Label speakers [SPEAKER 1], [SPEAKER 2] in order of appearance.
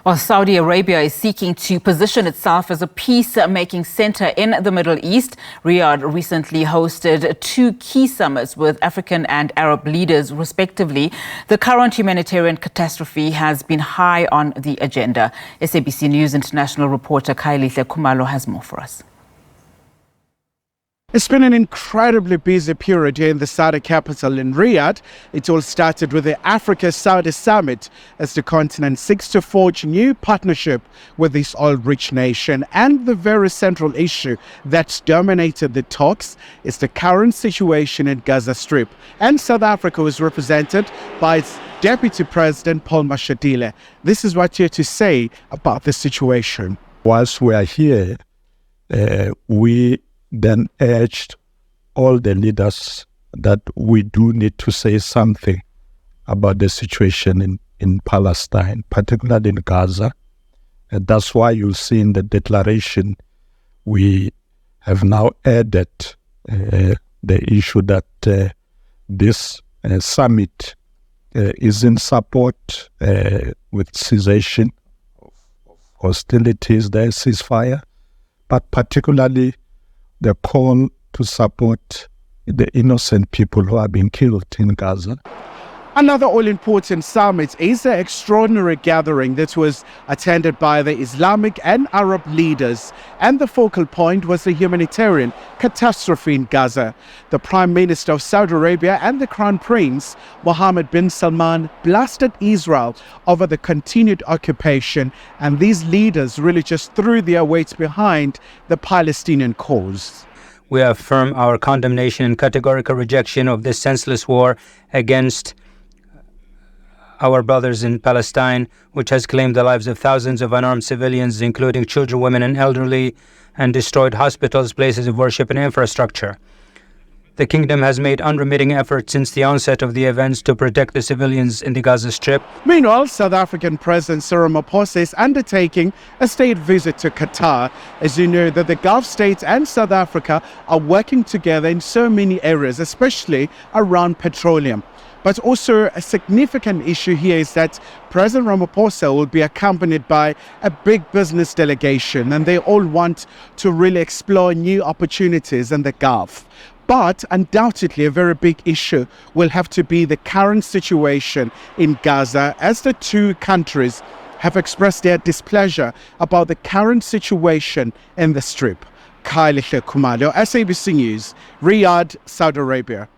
[SPEAKER 1] Well, Saudi Arabia is seeking to position itself as a peace-making center in the Middle East. Riyadh recently hosted two key summits with African and Arab leaders, respectively. The current humanitarian catastrophe has been high on the agenda. SABC News international reporter Khayelihle Khumalo has more for us.
[SPEAKER 2] It's been an incredibly busy period here in the Saudi capital in Riyadh. It all started with the Africa-Saudi Summit as the continent seeks to forge new partnership with this oil-rich nation. And the very central issue that's dominated the talks is the current situation in Gaza Strip. And South Africa was represented by its Deputy President Paul Khayelihle. This is what he had to say about the situation.
[SPEAKER 3] Whilst we are here, we then urged all the leaders that we do need to say something about the situation in Palestine, particularly in Gaza. And that's why you'll see in the declaration we have now added the issue that this summit is in support with cessation of hostilities, the ceasefire, but particularly the call to support the innocent people who are being killed in Gaza.
[SPEAKER 2] Another all-important summit is the extraordinary gathering that was attended by the Islamic and Arab leaders, and the focal point was the humanitarian catastrophe in Gaza. The Prime Minister of Saudi Arabia and the Crown Prince, Mohammed bin Salman, blasted Israel over the continued occupation, and these leaders really just threw their weight behind the Palestinian cause.
[SPEAKER 4] We affirm our condemnation and categorical rejection of this senseless war against our brothers in Palestine, which has claimed the lives of thousands of unarmed civilians, including children, women, and elderly, and destroyed hospitals, places of worship, and infrastructure. The kingdom has made unremitting efforts since the onset of the events to protect the civilians in the Gaza Strip.
[SPEAKER 2] Meanwhile, South African President Cyril Ramaphosa is undertaking a state visit to Qatar. As you know, that the Gulf states and South Africa are working together in so many areas, especially around petroleum. But also a significant issue here is that President Ramaphosa will be accompanied by a big business delegation, and they all want to really explore new opportunities in the Gulf. But undoubtedly a very big issue will have to be the current situation in Gaza, as the two countries have expressed their displeasure about the current situation in the Strip. Khayelihle Khumalo, SABC News, Riyadh, Saudi Arabia.